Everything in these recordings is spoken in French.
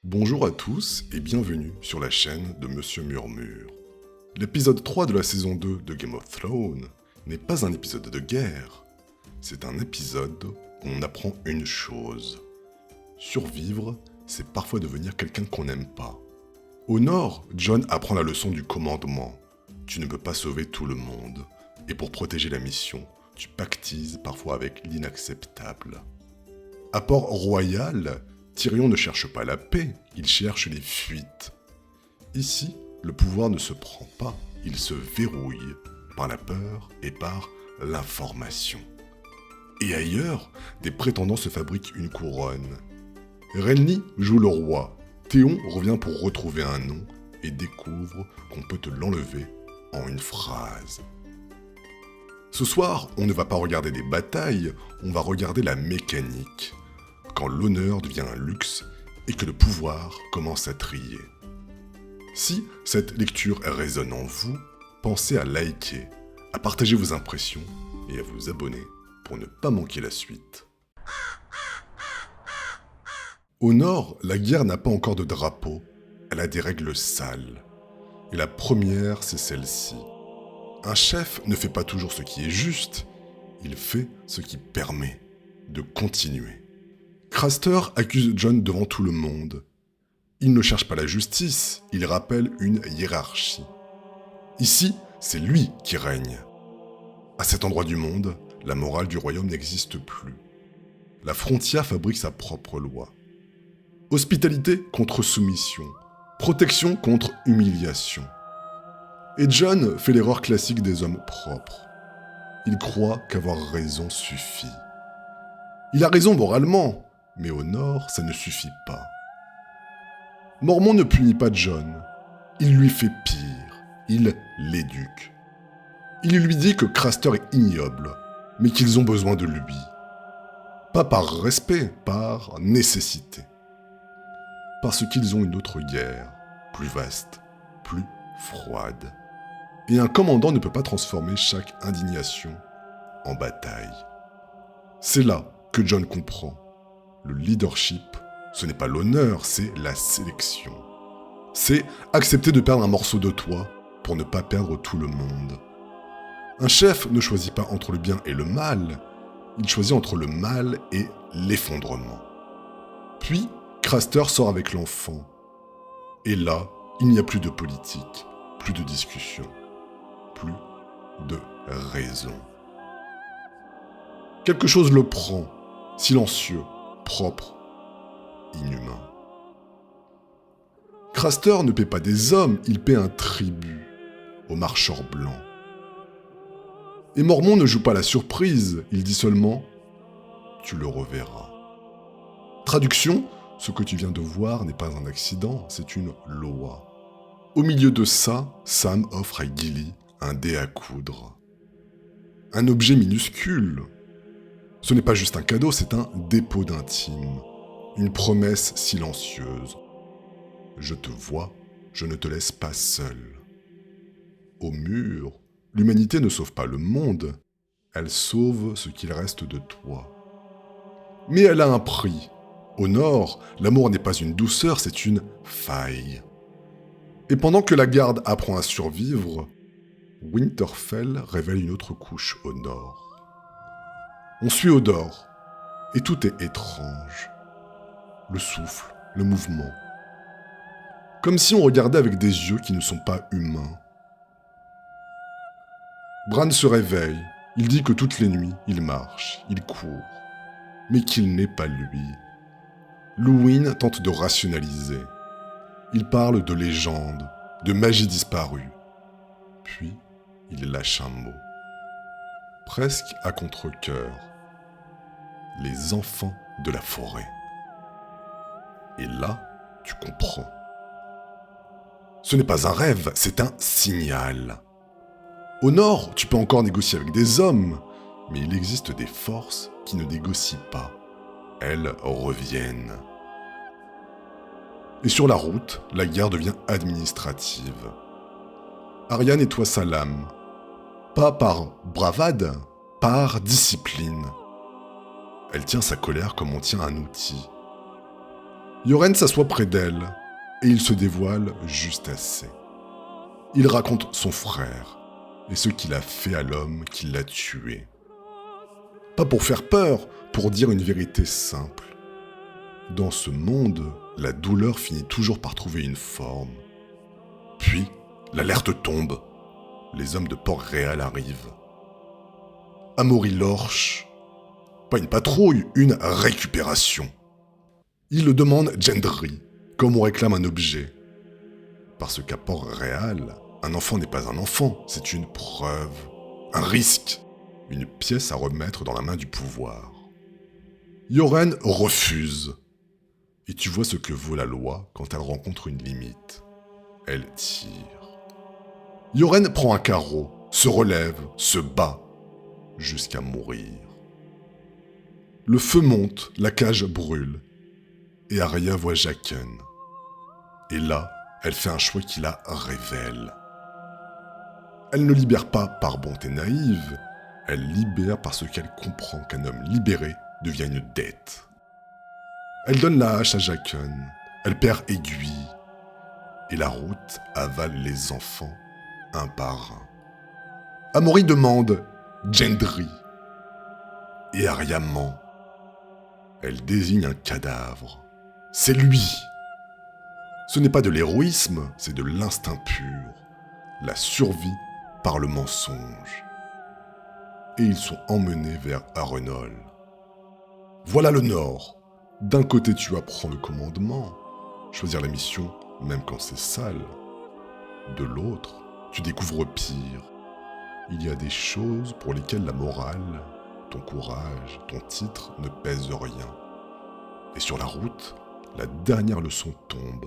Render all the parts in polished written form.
Bonjour à tous et bienvenue sur la chaîne de Monsieur Murmure. L'épisode 3 de la saison 2 de Game of Thrones n'est pas un épisode de guerre, c'est un épisode où on apprend une chose. Survivre, c'est parfois devenir quelqu'un qu'on n'aime pas. Au nord, Jon apprend la leçon du commandement. Tu ne peux pas sauver tout le monde, et pour protéger la mission, tu pactises parfois avec l'inacceptable. À Port-Royal, Tyrion ne cherche pas la paix, il cherche les fuites. Ici, le pouvoir ne se prend pas, il se verrouille par la peur et par l'information. Et ailleurs, des prétendants se fabriquent une couronne. Renly joue le roi, Théon revient pour retrouver un nom et découvre qu'on peut te l'enlever en une phrase. Ce soir, on ne va pas regarder des batailles, on va regarder la mécanique. Quand l'honneur devient un luxe et que le pouvoir commence à trier. Si cette lecture résonne en vous, pensez à liker, à partager vos impressions et à vous abonner pour ne pas manquer la suite. Au nord, la guerre n'a pas encore de drapeau, elle a des règles sales. Et la première, c'est celle-ci. Un chef ne fait pas toujours ce qui est juste, il fait ce qui permet de continuer. Craster accuse Jon devant tout le monde. Il ne cherche pas la justice, il rappelle une hiérarchie. Ici, c'est lui qui règne. À cet endroit du monde, la morale du royaume n'existe plus. La Frontia fabrique sa propre loi. Hospitalité contre soumission, protection contre humiliation. Et Jon fait l'erreur classique des hommes propres. Il croit qu'avoir raison suffit. Il a raison moralement, mais au nord, ça ne suffit pas. Mormont ne punit pas Jon, il lui fait pire, il l'éduque. Il lui dit que Craster est ignoble, mais qu'ils ont besoin de lui. Pas par respect, par nécessité. Parce qu'ils ont une autre guerre, plus vaste, plus froide. Et un commandant ne peut pas transformer chaque indignation en bataille. C'est là que Jon comprend. Le leadership, ce n'est pas l'honneur, c'est la sélection. C'est accepter de perdre un morceau de toi pour ne pas perdre tout le monde. Un chef ne choisit pas entre le bien et le mal, il choisit entre le mal et l'effondrement. Puis, Craster sort avec l'enfant. Et là, il n'y a plus de politique, plus de discussion, plus de raison. Quelque chose le prend, silencieux, propre, inhumain. Craster ne paie pas des hommes, il paie un tribut aux marcheurs blancs. Et Mormont ne joue pas la surprise, il dit seulement « tu le reverras ». Traduction, ce que tu viens de voir n'est pas un accident, c'est une loi. Au milieu de ça, Sam offre à Gilly un dé à coudre. Un objet minuscule. Ce n'est pas juste un cadeau, c'est un dépôt d'intime. Une promesse silencieuse. Je te vois, je ne te laisse pas seul. Au mur, l'humanité ne sauve pas le monde, elle sauve ce qu'il reste de toi. Mais elle a un prix. Au nord, l'amour n'est pas une douceur, c'est une faille. Et pendant que la garde apprend à survivre, Winterfell révèle une autre couche au nord. On suit Hodor, et tout est étrange. Le souffle, le mouvement. Comme si on regardait avec des yeux qui ne sont pas humains. Bran se réveille, il dit que toutes les nuits, il marche, il court, mais qu'il n'est pas lui. Luwin tente de rationaliser. Il parle de légende, de magie disparue. Puis, il lâche un mot. Presque à contre-cœur. Les enfants de la forêt. Et là, tu comprends. Ce n'est pas un rêve, c'est un signal. Au nord, tu peux encore négocier avec des hommes, mais il existe des forces qui ne négocient pas. Elles reviennent. Et sur la route, la guerre devient administrative. Arya nettoie sa lame. Pas par bravade, par discipline. Elle tient sa colère comme on tient un outil. Yoren s'assoit près d'elle, et il se dévoile juste assez. Il raconte son frère, et ce qu'il a fait à l'homme qui l'a tué. Pas pour faire peur, pour dire une vérité simple. Dans ce monde, la douleur finit toujours par trouver une forme. Puis, l'alerte tombe. Les hommes de Port-Réal arrivent. Amaury Lorche. Pas une patrouille, une récupération. Il le demande Gendry, comme on réclame un objet. Parce qu'à Port-Réal, un enfant n'est pas un enfant, c'est une preuve, un risque, une pièce à remettre dans la main du pouvoir. Yoren refuse. Et tu vois ce que vaut la loi quand elle rencontre une limite. Elle tire. Yoren prend un carreau, se relève, se bat, jusqu'à mourir. Le feu monte, la cage brûle, et Arya voit Jaqen. Et là, elle fait un choix qui la révèle. Elle ne libère pas par bonté naïve, elle libère parce qu'elle comprend qu'un homme libéré devient une dette. Elle donne la hache à Jaqen, elle perd Aiguille, et la route avale les enfants un par un. Amaury demande Gendry, et Arya ment. Elle désigne un cadavre. C'est lui. Ce n'est pas de l'héroïsme, c'est de l'instinct pur. La survie par le mensonge. Et ils sont emmenés vers Harrenhal. Voilà le Nord. D'un côté, tu apprends le commandement, choisir la mission même quand c'est sale. De l'autre, tu découvres pire. Il y a des choses pour lesquelles la morale, ton courage, ton titre ne pèsent rien. Et sur la route, la dernière leçon tombe.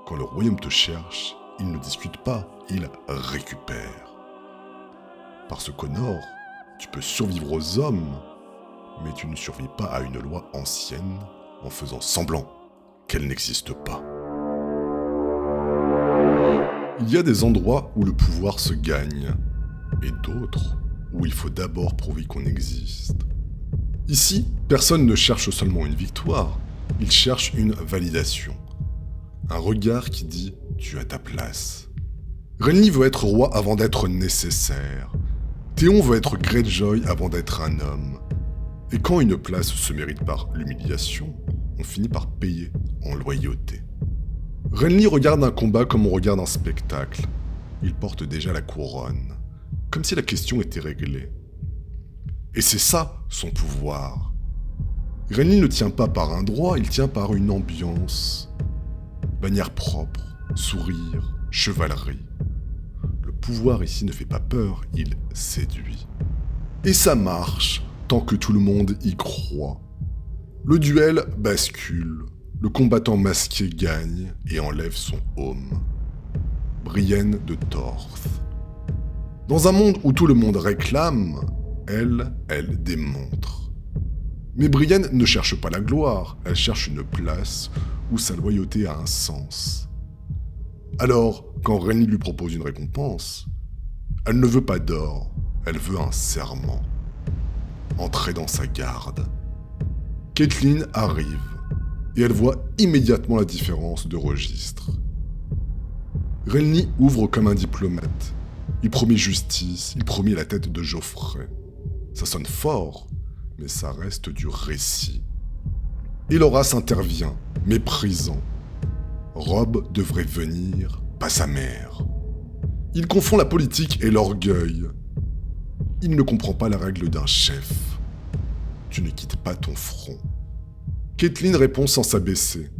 Quand le royaume te cherche, il ne discute pas, il récupère. Parce qu'au nord, tu peux survivre aux hommes, mais tu ne survis pas à une loi ancienne en faisant semblant qu'elle n'existe pas. Il y a des endroits où le pouvoir se gagne, et d'autres où il faut d'abord prouver qu'on existe. Ici, personne ne cherche seulement une victoire, il cherche une validation. Un regard qui dit « tu as ta place ». Renly veut être roi avant d'être nécessaire. Théon veut être Greyjoy avant d'être un homme. Et quand une place se mérite par l'humiliation, on finit par payer en loyauté. Renly regarde un combat comme on regarde un spectacle. Il porte déjà la couronne, comme si la question était réglée. Et c'est ça, son pouvoir. Renly ne tient pas par un droit, il tient par une ambiance. Bannière propre, sourire, chevalerie. Le pouvoir ici ne fait pas peur, il séduit. Et ça marche, tant que tout le monde y croit. Le duel bascule, le combattant masqué gagne et enlève son home. Brienne de Torth. Dans un monde où tout le monde réclame, elle démontre. Mais Brienne ne cherche pas la gloire, elle cherche une place où sa loyauté a un sens. Alors, quand Renly lui propose une récompense, elle ne veut pas d'or, elle veut un serment. Entrer dans sa garde. Catelyn arrive, et elle voit immédiatement la différence de registre. Renly ouvre comme un diplomate. Il promet justice, il promet la tête de Joffrey. Ça sonne fort, mais ça reste du récit. Et Loras intervient, méprisant. Robb devrait venir, pas sa mère. Il confond la politique et l'orgueil. Il ne comprend pas la règle d'un chef. Tu ne quittes pas ton front. Catelyn répond sans s'abaisser.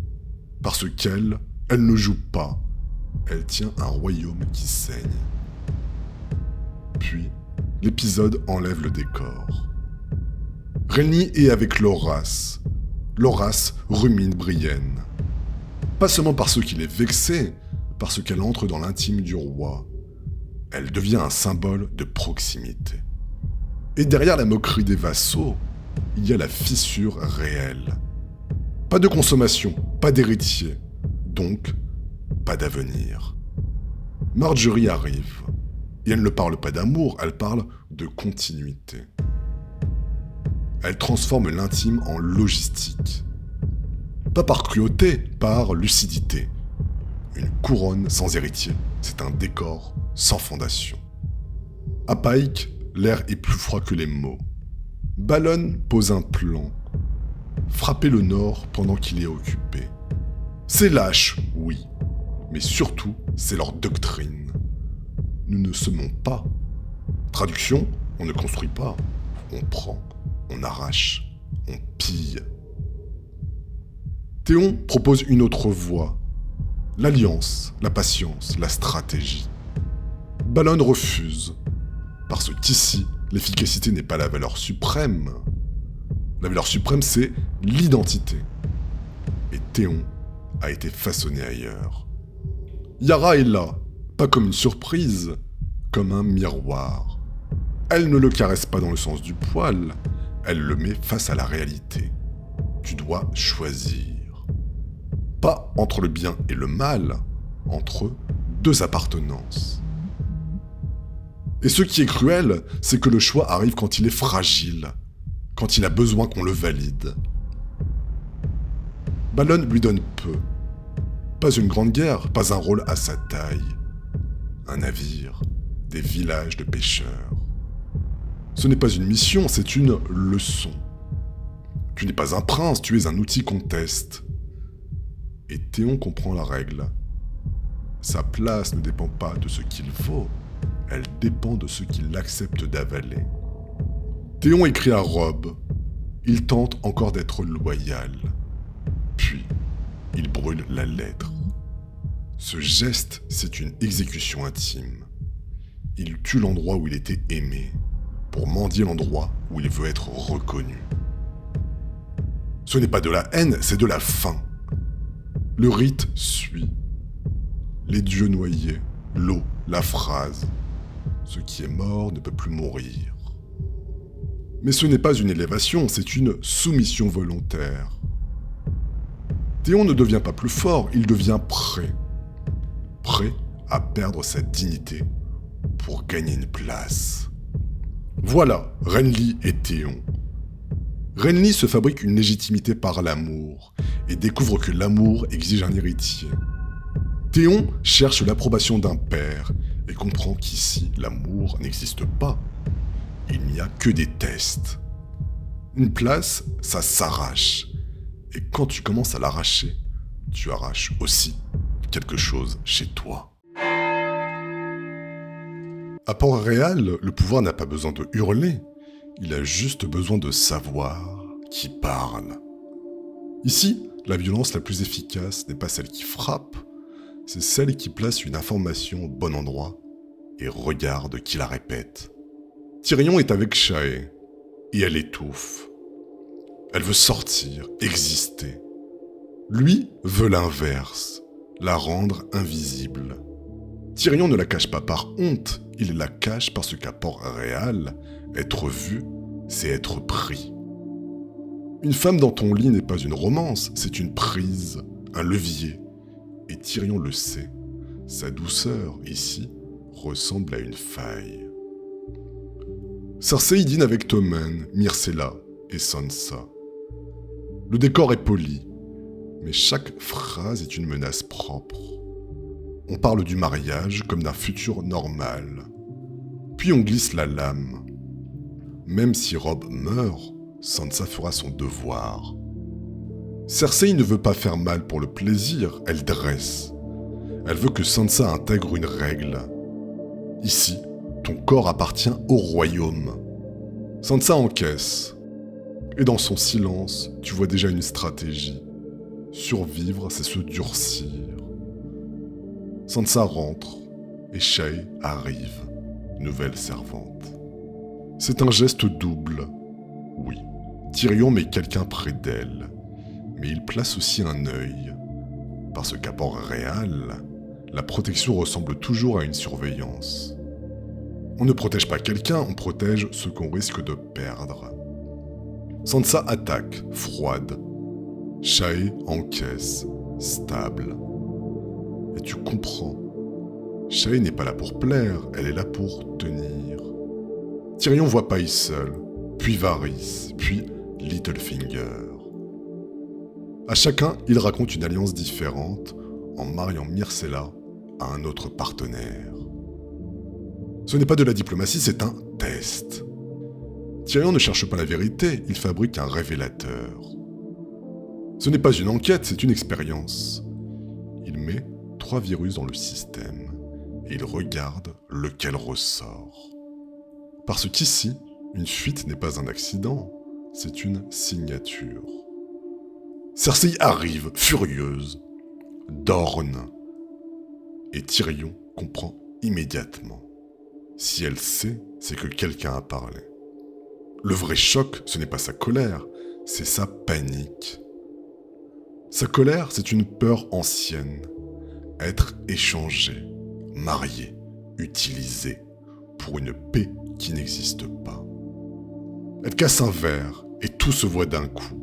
Parce qu'elle ne joue pas. Elle tient un royaume qui saigne. Puis, l'épisode enlève le décor. Renly est avec Loras. Loras rumine Brienne. Pas seulement parce qu'il est vexé, parce qu'elle entre dans l'intime du roi. Elle devient un symbole de proximité. Et derrière la moquerie des vassaux, il y a la fissure réelle. Pas de consommation, pas d'héritier, donc pas d'avenir. Marjorie arrive, et elle ne parle pas d'amour, elle parle de continuité. Elle transforme l'intime en logistique. Pas par cruauté, par lucidité. Une couronne sans héritier, c'est un décor sans fondation. À Pike, l'air est plus froid que les mots. Balon pose un plan. Frapper le Nord pendant qu'il est occupé. C'est lâche, oui, mais surtout, c'est leur doctrine. Nous ne semons pas. Traduction, on ne construit pas. On prend, on arrache, on pille. Théon propose une autre voie. L'alliance, la patience, la stratégie. Balon refuse. Parce qu'ici, l'efficacité n'est pas la valeur suprême. La valeur suprême, c'est l'identité. Et Théon a été façonné ailleurs. Yara est là, pas comme une surprise, comme un miroir. Elle ne le caresse pas dans le sens du poil, elle le met face à la réalité. Tu dois choisir. Pas entre le bien et le mal, entre deux appartenances. Et ce qui est cruel, c'est que le choix arrive quand il est fragile, quand il a besoin qu'on le valide. Balon lui donne peu. Pas une grande guerre, pas un rôle à sa taille. Un navire, des villages de pêcheurs. Ce n'est pas une mission, c'est une leçon. Tu n'es pas un prince, tu es un outil qu'on teste. Et Théon comprend la règle. Sa place ne dépend pas de ce qu'il vaut, elle dépend de ce qu'il accepte d'avaler. Théon écrit à Robb. Il tente encore d'être loyal. Puis, il brûle la lettre. Ce geste, c'est une exécution intime. Il tue l'endroit où il était aimé, pour mendier l'endroit où il veut être reconnu. Ce n'est pas de la haine, c'est de la faim. Le rite suit. Les dieux noyés, l'eau, la phrase. Ce qui est mort ne peut plus mourir. Mais ce n'est pas une élévation, c'est une soumission volontaire. Théon ne devient pas plus fort, il devient prêt. Prêt à perdre sa dignité pour gagner une place. Voilà, Renly et Théon. Renly se fabrique une légitimité par l'amour et découvre que l'amour exige un héritier. Théon cherche l'approbation d'un père et comprend qu'ici, l'amour n'existe pas. Il n'y a que des tests. Une place, ça s'arrache. Et quand tu commences à l'arracher, tu arraches aussi quelque chose chez toi. À Port-Réal, le pouvoir n'a pas besoin de hurler. Il a juste besoin de savoir qui parle. Ici, la violence la plus efficace n'est pas celle qui frappe, c'est celle qui place une information au bon endroit et regarde qui la répète. Tyrion est avec Shae, et elle étouffe. Elle veut sortir, exister. Lui veut l'inverse, la rendre invisible. Tyrion ne la cache pas par honte, il la cache parce qu'à Port-Réal, être vu, c'est être pris. Une femme dans ton lit n'est pas une romance, c'est une prise, un levier. Et Tyrion le sait, sa douceur, ici, ressemble à une faille. Cersei dîne avec Tommen, Myrcella et Sansa. Le décor est poli, mais chaque phrase est une menace propre. On parle du mariage comme d'un futur normal. Puis on glisse la lame. Même si Robb meurt, Sansa fera son devoir. Cersei ne veut pas faire mal pour le plaisir, elle dresse. Elle veut que Sansa intègre une règle. Ici, ton corps appartient au royaume. Sansa encaisse. Et dans son silence, tu vois déjà une stratégie. Survivre, c'est se durcir. Sansa rentre, et Shae arrive, nouvelle servante. C'est un geste double. Oui, Tyrion met quelqu'un près d'elle, mais il place aussi un œil. Parce qu'à Port-Réal, la protection ressemble toujours à une surveillance. On ne protège pas quelqu'un, on protège ce qu'on risque de perdre. Sansa attaque, froide. Shae encaisse, stable. Et tu comprends. Shae n'est pas là pour plaire, elle est là pour tenir. Tyrion voit Pycelle, puis Varys, puis Littlefinger. À chacun, il raconte une alliance différente en mariant Myrcella à un autre partenaire. Ce n'est pas de la diplomatie, c'est un test. Tyrion ne cherche pas la vérité, il fabrique un révélateur. Ce n'est pas une enquête, c'est une expérience. Il met 3 virus dans le système et il regarde lequel ressort. Parce qu'ici, une fuite n'est pas un accident, c'est une signature. Cersei arrive, furieuse, d'orne, et Tyrion comprend immédiatement. Si elle sait, c'est que quelqu'un a parlé. Le vrai choc, ce n'est pas sa colère, c'est sa panique. Sa colère, c'est une peur ancienne. Être échangé, marié, utilisé pour une paix qui n'existe pas. Elle casse un verre et tout se voit d'un coup.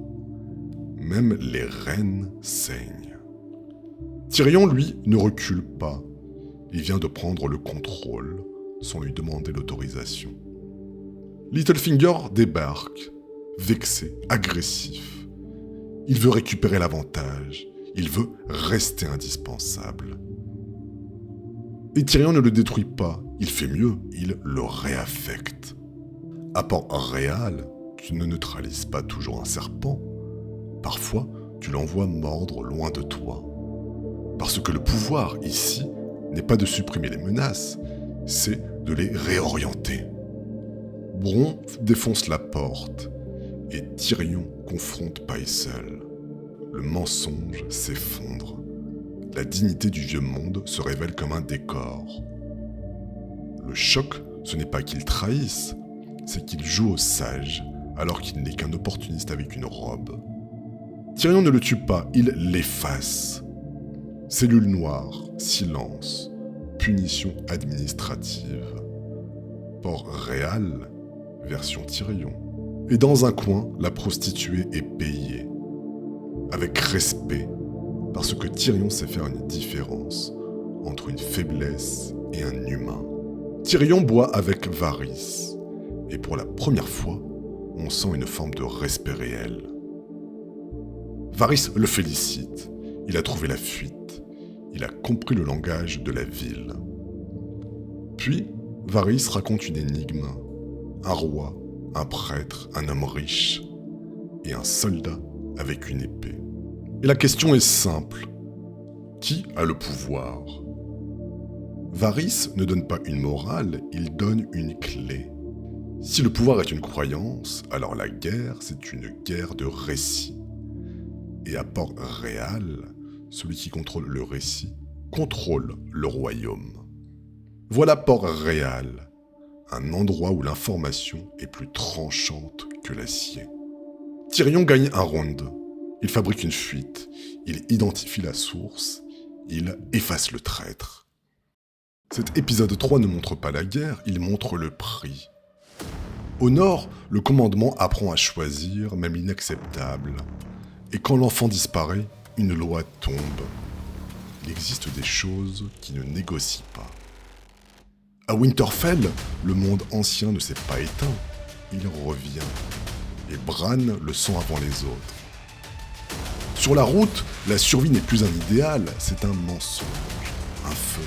Même les reines saignent. Tyrion, lui, ne recule pas. Il vient de prendre le contrôle sans lui demander l'autorisation. Littlefinger débarque, vexé, agressif. Il veut récupérer l'avantage. Il veut rester indispensable. Et Tyrion ne le détruit pas. Il fait mieux, il le réaffecte. À Port-Réal, tu ne neutralises pas toujours un serpent. Parfois, tu l'envoies mordre loin de toi. Parce que le pouvoir, ici, n'est pas de supprimer les menaces, c'est de les réorienter. Bronn défonce la porte, et Tyrion confronte Pycelle. Le mensonge s'effondre. La dignité du vieux monde se révèle comme un décor. Le choc, ce n'est pas qu'il trahisse, c'est qu'il joue au sage, alors qu'il n'est qu'un opportuniste avec une robe. Tyrion ne le tue pas, il l'efface. Cellule noire, silence, punition administrative. Port-Réal, version Tyrion. Et dans un coin, la prostituée est payée. Avec respect, parce que Tyrion sait faire une différence entre une faiblesse et un humain. Tyrion boit avec Varys, et pour la première fois, on sent une forme de respect réel. Varys le félicite, il a trouvé la fuite, il a compris le langage de la ville. Puis, Varys raconte une énigme, un roi, un prêtre, un homme riche, et un soldat avec une épée. Et la question est simple, qui a le pouvoir ? Varys ne donne pas une morale, il donne une clé. Si le pouvoir est une croyance, alors la guerre, c'est une guerre de récit. Et à Port-Réal, celui qui contrôle le récit contrôle le royaume. Voilà Port-Réal, un endroit où l'information est plus tranchante que l'acier. Tyrion gagne un round. Il fabrique une fuite, il identifie la source, il efface le traître. Cet épisode 3 ne montre pas la guerre, il montre le prix. Au nord, le commandement apprend à choisir, même l'inacceptable. Et quand l'enfant disparaît, une loi tombe. Il existe des choses qui ne négocient pas. À Winterfell, le monde ancien ne s'est pas éteint, il revient. Et Bran le sent avant les autres. Sur la route, la survie n'est plus un idéal, c'est un mensonge, un feu,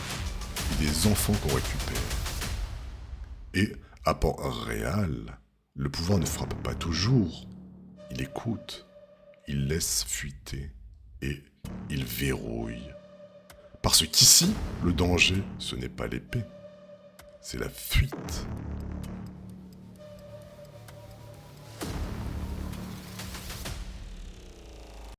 et des enfants qu'on récupère. Et à Port-Réal, le pouvoir ne frappe pas toujours, il écoute, il laisse fuiter, et il verrouille. Parce qu'ici, le danger, ce n'est pas l'épée, c'est la fuite.